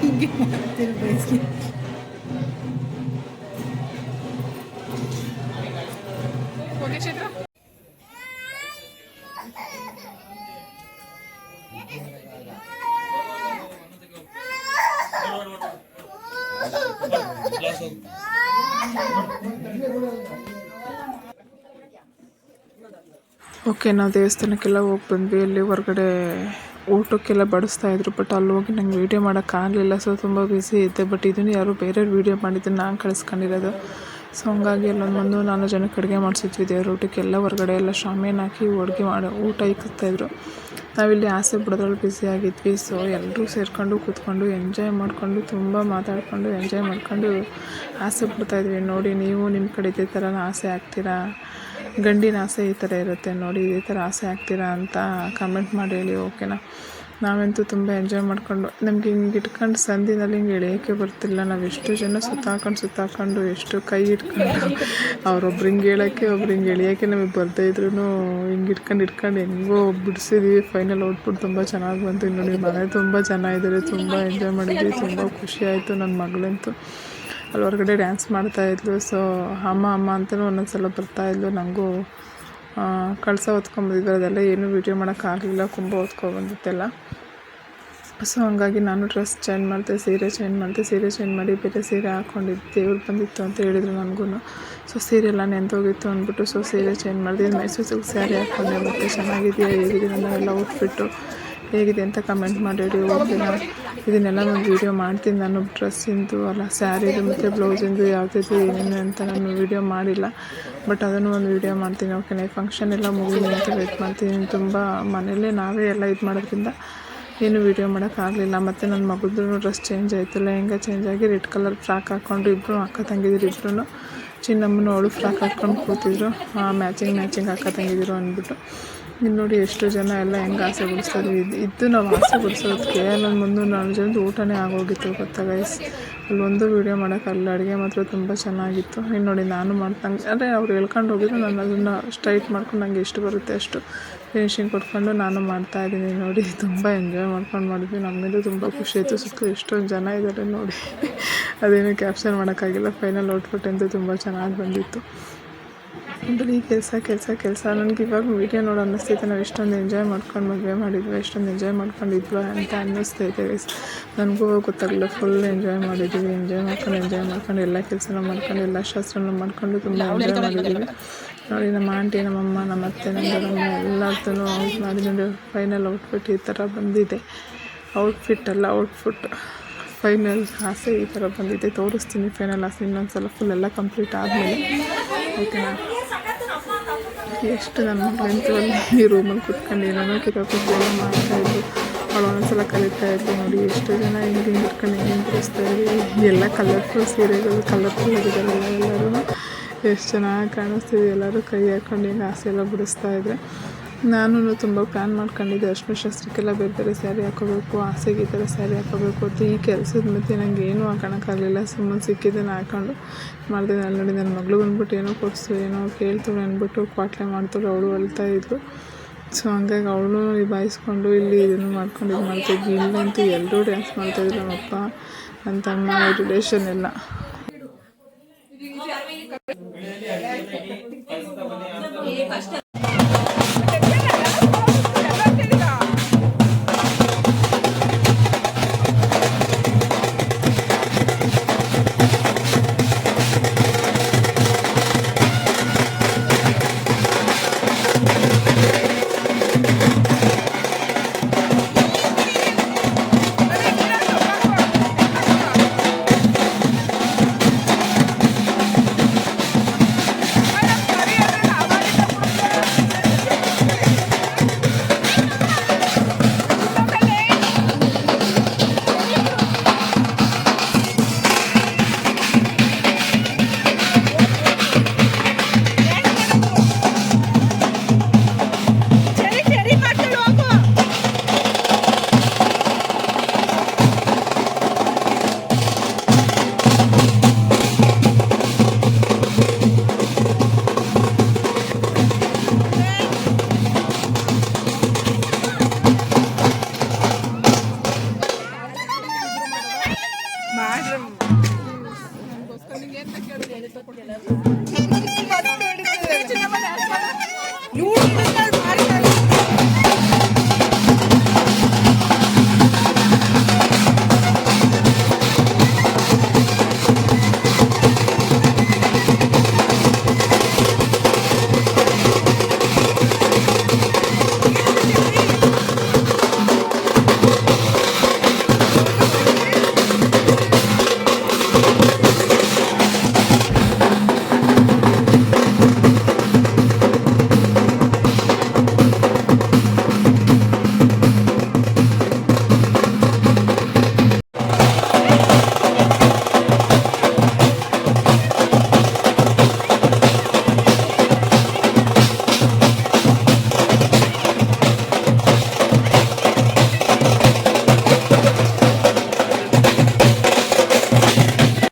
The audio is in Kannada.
ಹಿಂಗೆ ಮಾಡ್ತೀರ ಬಯಸ್ಲಿ. ಓಕೆ ಚೈತ್ರ. ಓಕೆ, ನಾವು ದೇವಸ್ಥಾನಕ್ಕೆಲ್ಲ ಹೋಗಿ ಬಂದ್ವಿ. ಅಲ್ಲಿ ಹೊರಗಡೆ ಊಟಕ್ಕೆಲ್ಲ ಬಡಿಸ್ತಾಯಿದ್ರು, ಬಟ್ ಅಲ್ಲಿ ಹೋಗಿ ನಂಗೆ ವೀಡಿಯೋ ಮಾಡೋಕ್ಕಾಗಲಿಲ್ಲ. ಸೊ ತುಂಬ ಬ್ಯುಸಿ ಇದ್ದೆ. ಬಟ್ ಇದನ್ನು ಯಾರು ಬೇರೆಯವ್ರು ವೀಡಿಯೋ ಮಾಡಿದ್ದನ್ನು ನಾನು ಕಳಿಸ್ಕೊಂಡಿರೋದು. ಸೊ ಹಂಗಾಗಿ ಅಲ್ಲೊಂದು 3-4 ಜನಕ್ಕೆ ಅಡುಗೆ ಮಾಡಿಸಿದ್ವಿ ದೇವ್ರ ಊಟಕ್ಕೆಲ್ಲ. ಹೊರಗಡೆ ಎಲ್ಲ ಶಾಮಿಯಾನ ಹಾಕಿ ಅಡುಗೆ ಮಾಡಿ ಊಟ ಇಕ್ಕಿಸ್ತಾಯಿದ್ರು. ನಾವಿಲ್ಲಿ ಆಸೆ ಬಿಡೋದ್ರಲ್ಲಿ ಬ್ಯುಸಿ ಆಗಿದ್ವಿ. ಸೊ ಎಲ್ಲರೂ ಸೇರಿಕೊಂಡು ಕೂತ್ಕೊಂಡು ಎಂಜಾಯ್ ಮಾಡಿಕೊಂಡು ತುಂಬ ಮಾತಾಡಿಕೊಂಡು ಎಂಜಾಯ್ ಮಾಡ್ಕೊಂಡು ಆಸೆ ಬಿಡ್ತಾಯಿದ್ವಿ. ನೋಡಿ, ನೀವು ನಿಮ್ಮ ಕಡೆ ಇದೇ ಥರ ಆಸೆ ಆಗ್ತೀರಾ? ಗಂಡಿನ ಆಸೆ ಈ ಥರ ಇರುತ್ತೆ ನೋಡಿ, ಇದೇ ಥರ ಆಸೆ ಆಗ್ತೀರಾ ಅಂತ ಕಮೆಂಟ್ ಮಾಡಿ ಹೇಳಿ. ಓಕೆನಾ? ನಾವಂತೂ ತುಂಬ ಎಂಜಾಯ್ ಮಾಡಿಕೊಂಡು, ನಮಗೆ ಹಿಂಗೆ ಇಟ್ಕೊಂಡು ಸಂದಿನಲ್ಲಿ ಹಿಂಗೆ ಎಳೆಯೋಕ್ಕೆ ಬರ್ತಿಲ್ಲ. ನಾವು ಎಷ್ಟು ಜನ ಸುತ್ತಾಕೊಂಡು ಎಷ್ಟು ಕೈ ಇಟ್ಕೊಂಡು ಅವ್ರೊಬ್ರು ಹಿಂಗೆ ಹೇಳೋಕ್ಕೆ ಒಬ್ರು ಹಿಂಗೆ ಎಳೆಯೋಕ್ಕೆ ನಮಗೆ ಬರ್ತಾಯಿದ್ರು. ಹಿಂಗೆ ಇಟ್ಕೊಂಡು ಹೆಂಗೋ ಬಿಡಿಸಿದ್ವಿ. ಫೈನಲ್ ಔಟ್ಪುಟ್ ತುಂಬ ಚೆನ್ನಾಗಿ ಬಂತು. ನೋಡಿ, ಮನೆ ತುಂಬ ಚೆನ್ನಾಗಿದ್ದಾರೆ, ತುಂಬ ಎಂಜಾಯ್ ಮಾಡಿದ್ವಿ, ತುಂಬ ಖುಷಿ ಆಯಿತು. ನನ್ನ ಮಗಳಂತೂ ಅಲ್ಲಿ ಹೊರಗಡೆ ಡ್ಯಾನ್ಸ್ ಮಾಡ್ತಾಯಿದ್ಲು. ಸೊ ಅಮ್ಮ ಅಂತಲೂ ಒಂದೊಂದು ಸಲ ಬರ್ತಾಯಿದ್ಲು. ನನಗೂ ಕಳಸ ಹೊತ್ಕೊಂಬಂದಿದ್ರು, ಅದೆಲ್ಲ ಏನೂ ವೀಡಿಯೋ ಮಾಡೋಕ್ಕಾಗಲಿಲ್ಲ, ಕುಂಭ ಹೊತ್ಕೊಬಂದಿತ್ತೆಲ್ಲ. ಸೊ ಹಂಗಾಗಿ ನಾನು ಡ್ರೆಸ್ ಚೇಂಜ್ ಮಾಡಿದೆ, ಸೀರೆ ಚೇಂಜ್ ಮಾಡಿ ಬೇರೆ ಸೀರೆ ಹಾಕ್ಕೊಂಡಿದ್ದು. ದೇವ್ರು ಬಂದಿತ್ತು ಅಂತ ಹೇಳಿದ್ರು ನನಗೂ. ಸೊ ಸೀರೆ ಎಲ್ಲ ನೆಂದೋಗಿತ್ತು ಅಂದ್ಬಿಟ್ಟು ಸೊ ಸೀರೆ ಚೇಂಜ್ ಮಾಡಿದೆ. ಮೈಸೂರು ಸಿಲ್ಕ್ ಸ್ಯಾರಿ ಹಾಕ್ಕೊಂಡೆ. ಮತ್ತು ಚೆನ್ನಾಗಿದೆಯಾ, ಹೇಗಿದೆ ಎಲ್ಲ ಔಟ್ಫಿಟ್ಟು ಹೇಗಿದೆ ಅಂತ ಕಮೆಂಟ್ ಮಾಡಿ. ಓಕೆನಾ? ಇದನ್ನೆಲ್ಲ ನಾನು ವೀಡಿಯೋ ಮಾಡ್ತೀನಿ. ನಾನು ಡ್ರೆಸ್ಸಿಂದು ಅಲ್ಲ, ಸ್ಯಾರಿದು ಮತ್ತು ಬ್ಲೌಸಿಂದು ಯಾವುದಿದು ಏನೇನು ಅಂತ ನಾನು ವೀಡಿಯೋ ಮಾಡಿಲ್ಲ, ಬಟ್ ಅದನ್ನು ಒಂದು ವೀಡಿಯೋ ಮಾಡ್ತೀನಿ. ಓಕೆನಾ? ಫಂಕ್ಷನ್ ಎಲ್ಲ ಮುಗಿಲಿ ಅಂತ ವೇಟ್ ಮಾಡ್ತೀನಿ. ತುಂಬ ಮನೆಯಲ್ಲೇ ನಾವೇ ಎಲ್ಲ ಇದು ಮಾಡೋದ್ರಿಂದ ಏನು ವೀಡಿಯೋ ಮಾಡೋಕ್ಕಾಗಲಿಲ್ಲ. ಮತ್ತು ನನ್ನ ಮಗದ್ದು ಡ್ರೆಸ್ ಚೇಂಜ್ ಆಯಿತು, ಲೆಹಂಗಾ ಚೇಂಜ್ ಆಗಿ ರೆಡ್ ಕಲರ್ ಫ್ರಾಕ್ ಹಾಕ್ಕೊಂಡು ಇಬ್ಬರು ಅಕ್ಕ ತಂಗಿದ್ರು ಇಬ್ಬರು ಚಿನ್ನಮ್ಮನ ಅವಳು ಫ್ರಾಕ್ ಹಾಕ್ಕೊಂಡು ಕೂತಿದ್ರು. ಮ್ಯಾಚಿಂಗ್ ಅಕ್ಕ ತಂಗಿದ್ರು ಅಂದ್ಬಿಟ್ಟು. ಇಲ್ಲಿ ನೋಡಿ ಎಷ್ಟು ಜನ ಎಲ್ಲ ಹೆಂಗೆ ಆಸೆ ಬಿಡಿಸ್ತಾರೆ. ಇದ್ದು ನಾವು ಆಸೆ ಬಿಡಿಸೋದಕ್ಕೆ ಅಲ್ಲೊಂದು 300-400 ಜನದ ಊಟನೇ ಆಗೋಗಿತ್ತು ಗೊತ್ತಾ ಗೈಸ್. ಅಲ್ಲೊಂದು ವೀಡಿಯೋ ಮಾಡೋಕ್ಕಲ್ಲ. ಅಡುಗೆ ಮಾತ್ರ ತುಂಬ ಚೆನ್ನಾಗಿತ್ತು. ಇನ್ನು ನೋಡಿ, ನಾನು ಮಾಡ್ದಂಗೆ ಅಂದರೆ ಅವ್ರು ಹೇಳ್ಕೊಂಡು ಹೋಗಿದ್ರು, ನಾನು ಅದನ್ನು ಸ್ಟ್ರೈಟ್ ಮಾಡ್ಕೊಂಡು ನನಗೆ ಎಷ್ಟು ಬರುತ್ತೆ ಅಷ್ಟು ಫಿನಿಶಿಂಗ್ ಕೊಟ್ಕೊಂಡು ನಾನು ಮಾಡ್ತಾಯಿದ್ದೀನಿ. ನೋಡಿ, ತುಂಬ ಎಂಜಾಯ್ ಮಾಡ್ಕೊಂಡು ಮಾಡಿದ್ವಿ. ನಮಗಂತೂ ತುಂಬ ಖುಷಿ ಆಯಿತು. ಸುತ್ತ ಎಷ್ಟೊಂದು ಜನ ಇದ್ದಾರೆ ನೋಡಿ, ಅದೇನು ಕ್ಯಾಪ್ಚರ್ ಮಾಡೋಕ್ಕಾಗಿಲ್ಲ. ಫೈನಲ್ ಔಟ್ಪುಟ್ ಅಂತೂ ತುಂಬ ಚೆನ್ನಾಗಿ ಬಂದಿತ್ತು. ಬರೀ ಕೆಲಸ ನನಗೆ ಇವಾಗ ವೀಡಿಯೋ ನೋಡಿ ಅನ್ನಿಸ್ತೈತೆ, ನಾವು ಎಷ್ಟೊಂದು ಎಂಜಾಯ್ ಮಾಡ್ಕೊಂಡು ಮದುವೆ ಮಾಡಿದ್ವಿ, ಎಷ್ಟೊಂದು ಎಂಜಾಯ್ ಮಾಡ್ಕೊಂಡಿದ್ವಿ ಅಂತ ಅನ್ನಿಸ್ತೈತೆ ಗೈಸ್. ನನಗೂ ಗೊತ್ತಾಗಲಿಲ್ಲ, ಫುಲ್ ಎಂಜಾಯ್ ಮಾಡಿದ್ದೀವಿ. ಎಂಜಾಯ್ ಮಾಡ್ಕೊಂಡು ಎಲ್ಲ ಕೆಲಸನೂ ಮಾಡ್ಕೊಂಡು ಎಲ್ಲ ಶಾಸ್ತ್ರನೂ ಮಾಡ್ಕೊಂಡು ತುಂಬ ಎಂಜಾಯ್ ಮಾಡಿದ್ದೀವಿ. ನೋಡಿ, ನಮ್ಮ ಆಂಟಿ, ನಮ್ಮಮ್ಮ, ನಮ್ಮ ಅತ್ತೆ, ನಮ್ಮ ದೊಡ್ಡಮ್ಮ ಎಲ್ಲದನ್ನೂ ಔಟ್ ಮಾಡಿ. ನೋಡಿ, ಫೈನಲ್ ಔಟ್ಫಿಟ್ ಈ ಥರ ಬಂದಿದೆ. ಔಟ್ಪುಟ್ ಫೈನಲ್ ಆಸೆ ಈ ಥರ ಬಂದಿದೆ. ತೋರಿಸ್ತೀನಿ ಫೈನಲ್ ಆಸೆ ಇನ್ನೊಂದು ಸಲ ಫುಲ್ ಎಲ್ಲ ಕಂಪ್ಲೀಟ್ ಆದಮೇಲೆ. ಓಕೆನಾ? ಎಷ್ಟು ನನ್ನ ಮಕ್ಕಳಂತೂ ಅಲ್ಲಿ ಈ ರೂಮಲ್ಲಿ ಕುತ್ಕೊಂಡು ಏನೇನೋ ಕಿತಾಪತಿಯೆಲ್ಲ ಮಾಡ್ತಾಯಿದ್ರು. ಅವಳು ಒಂದೊಂದ್ಸಲ ಕಲಿತಾಯಿದ್ಲು. ನೋಡಿ, ಎಷ್ಟು ಜನ ಹಿಂಗೆ ಇಟ್ಕೊಂಡು ಹೆಂಗೆ ಬಿಡಿಸ್ತಾಯಿದ್ವಿ. ಎಲ್ಲ ಕಲರ್ಫುಲ್ ಸೀರೆಗಳು, ಕಲರ್ಫುಲ್ ಇರೋದಲ್ಲ ಎಲ್ಲರೂ ಎಷ್ಟು ಚೆನ್ನಾಗಿ ಕಾಣಿಸ್ತಿದೆ. ಎಲ್ಲರೂ ಕೈ ಹಾಕ್ಕೊಂಡು ಹಿಂಗೆ ಆಸೆ ಎಲ್ಲ ಬಿಡಿಸ್ತಾಯಿದ್ರೆ ನಾನು ತುಂಬ ಪ್ಲ್ಯಾನ್ ಮಾಡ್ಕೊಂಡಿದ್ದೆ. ಅರ್ಶಿನ ಶಾಸ್ತ್ರಕ್ಕೆಲ್ಲ ಬೇರೆ ಸ್ಯಾರಿ ಹಾಕೋಬೇಕು, ಆಸೆಗೆ ಈ ಥರ ಸ್ಯಾರಿ ಹಾಕೋಬೇಕು ಅಂತ. ಈ ಕೆಲಸದ ಮಧ್ಯೆ ನನಗೆ ಏನೂ ಹಾಕೋಕ್ಕಾಗಲಿಲ್ಲ. ಸುಮ್ಮನೆ ಸಿಕ್ಕಿದ್ದನ್ನು ಹಾಕ್ಕೊಂಡು ಮಾಡಿದೆ. ಅಲ್ಲಿ ನೋಡಿ, ನನ್ನ ಮಗಳು ಬಂದ್ಬಿಟ್ಟು ಏನೋ ಕೊಡಿಸು, ಏನೋ ಕೇಳ್ತಾಳೆ ಅಂದ್ಬಿಟ್ಟು ಕ್ವಾಟ್ಲೆ ಮಾಡ್ತಾಳೆ. ಅವಳು ಅಳ್ತಾಯಿದ್ಲು. ಸೊ ಹಂಗಾಗಿ ಅವಳು ನಿಭಾಯಿಸ್ಕೊಂಡು ಇಲ್ಲಿ ಇದನ್ನು ಮಾಡ್ಕೊಂಡು ಇದು ಮಾಡ್ತಾಯಿದ್ವಿ. ಇಲ್ಲಂತೂ ಎಲ್ಲರೂ ಡ್ಯಾನ್ಸ್ ಮಾಡ್ತಾಯಿದ್ರು. ನಮ್ಮಪ್ಪ, ನನ್ನ ತಮ್ಮ, ರಿಲೇಷನ್ ಎಲ್ಲ.